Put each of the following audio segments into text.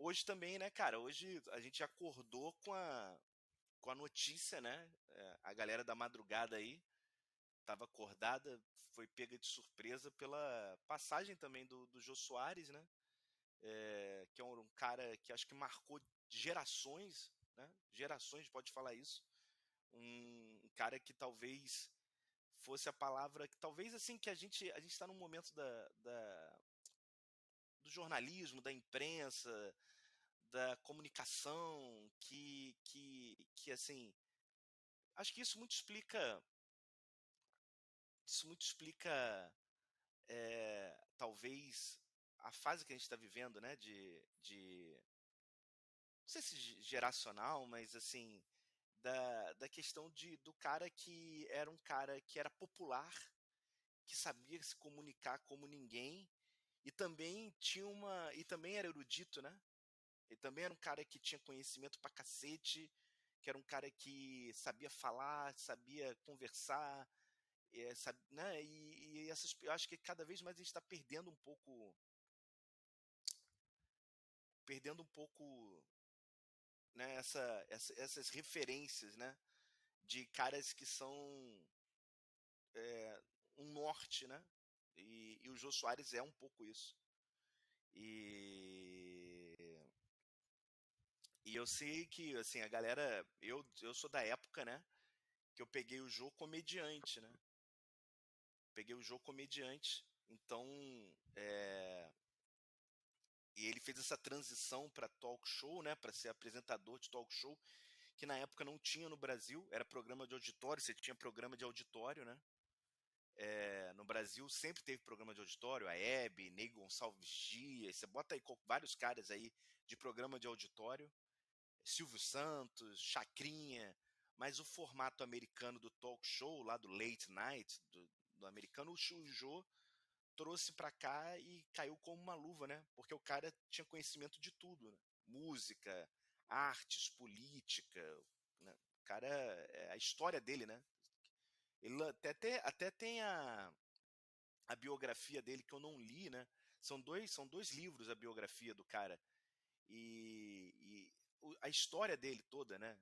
hoje também, né, cara? Hoje a gente acordou com a notícia, né? A galera da madrugada aí tava acordada, foi pega de surpresa pela passagem também do Jô Soares, né? Que é um cara que acho que marcou gerações, né? Gerações, pode falar isso. Um cara que talvez fosse a palavra que talvez assim que a gente está num momento do jornalismo, da imprensa, da comunicação, que assim, acho que isso muito explica talvez a fase que a gente está vivendo, né? Não sei se geracional, mas assim, da questão do cara que era um cara que era popular, que sabia se comunicar como ninguém, e também e também era erudito, né? Ele também era um cara que tinha conhecimento pra cacete, que era um cara que sabia falar, sabia conversar, né? Eu acho que cada vez mais a gente está perdendo um pouco, né? Essas referências, né? De caras que são um norte, né? E o Jô Soares é um pouco isso. E, e eu sei que, assim, a galera. Eu sou da época, né? Que eu peguei o Jô comediante, né? Peguei o Jô comediante. Então, e ele fez essa transição para talk show, né? Para ser apresentador de talk show, que na época não tinha no Brasil. Era programa de auditório, você tinha programa de auditório, né? No Brasil sempre teve programa de auditório, a Hebe, Ney Gonçalves Dias, você bota aí vários caras aí de programa de auditório, Silvio Santos, Chacrinha, mas o formato americano do talk show, lá do late night, do americano, o Jô trouxe pra cá e caiu como uma luva, né? Porque o cara tinha conhecimento de tudo, né? Música, artes, política, né? O cara, a história dele, né? Ele até tem a biografia dele que eu não li, né? São dois livros a biografia do cara. A história dele toda, né?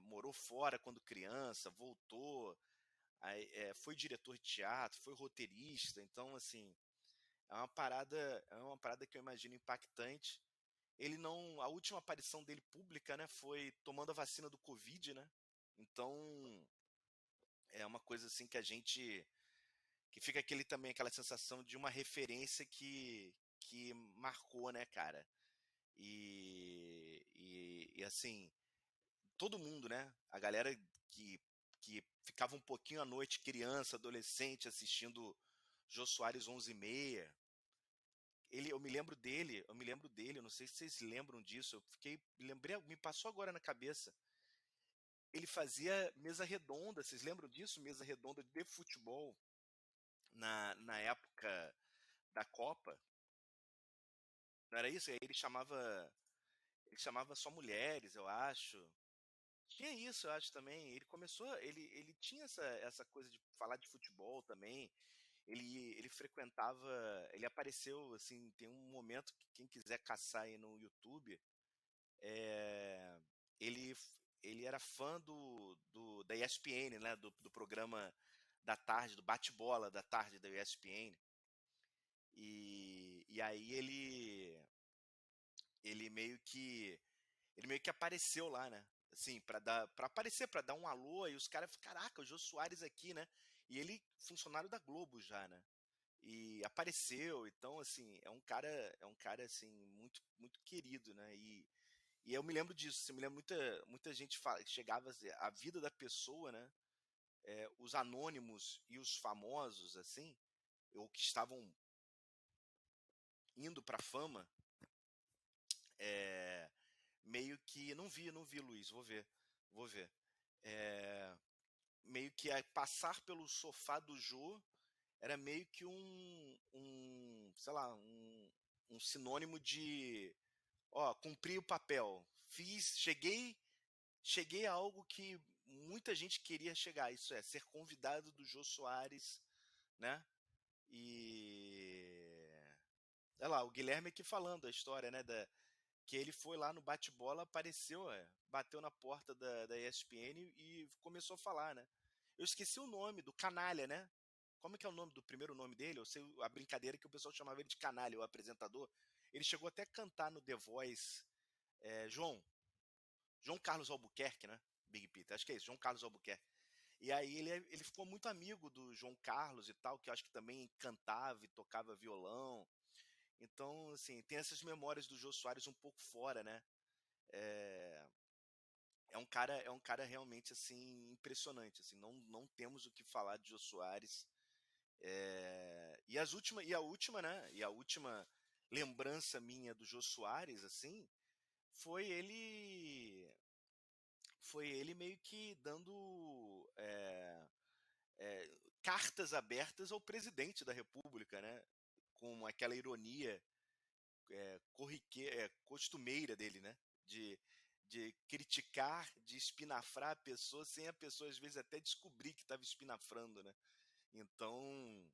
Morou fora quando criança, voltou, foi diretor de teatro, foi roteirista, então assim, é uma parada que eu imagino impactante. Ele não, a última aparição dele pública, né, foi tomando a vacina do Covid, né? Então, é uma coisa assim que fica aquela sensação de uma referência que marcou, né, cara? E assim, todo mundo, né? A galera que ficava um pouquinho à noite, criança, adolescente, assistindo Jô Soares 11h30. Eu não sei se vocês lembram disso, me passou agora na cabeça. Ele fazia mesa redonda, vocês lembram disso? Mesa redonda de futebol na época da Copa. Não era isso? Aí ele chamava só mulheres, eu acho. Tinha isso, eu acho também. Ele tinha essa coisa de falar de futebol também. Ele frequentava, ele apareceu assim, tem um momento que quem quiser caçar aí no YouTube, é, ele ele era fã da ESPN, né, do programa da tarde, do bate-bola da tarde da ESPN. E aí ele meio que ele meio que apareceu lá, né? Assim, para aparecer, para dar um alô, e os caras, caraca, o Jô Soares aqui, né? E ele, funcionário da Globo já, né? E apareceu, então, assim, é um cara assim, muito, muito querido, né? E eu me lembro disso, assim, me lembro muita gente chegava a vida da pessoa, né? Os anônimos e os famosos, assim, ou que estavam indo pra fama, é, meio que não vi, Luiz, vou ver. É, meio que passar pelo sofá do Jô era meio que sei lá, um sinônimo de, ó, cumpri o papel, cheguei a algo que muita gente queria chegar, isso é, ser convidado do Jô Soares, né? E olha lá, o Guilherme aqui falando a história, né, que ele foi lá no bate-bola, apareceu, bateu na porta da ESPN e começou a falar, né? Eu esqueci o nome do Canalha, né? Como é que é o nome do primeiro nome dele? Eu sei a brincadeira que o pessoal chamava ele de Canalha, o apresentador. Ele chegou até a cantar no The Voice. João Carlos Albuquerque, né? Big Peter, acho que é isso, João Carlos Albuquerque. E aí ele ficou muito amigo do João Carlos e tal, que eu acho que também cantava e tocava violão. Então, assim, tem essas memórias do Jô Soares um pouco fora, né? É, é um cara realmente assim impressionante, assim, não temos o que falar de Jô Soares. E a última lembrança minha do Jô Soares, assim, foi ele foi ele meio que dando cartas abertas ao presidente da República, né? Com aquela ironia costumeira dele, né? De, de criticar, de espinafrar a pessoa, sem a pessoa às vezes até descobrir que estava espinafrando, né? Então,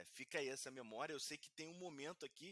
fica aí essa memória. Eu sei que tem um momento aqui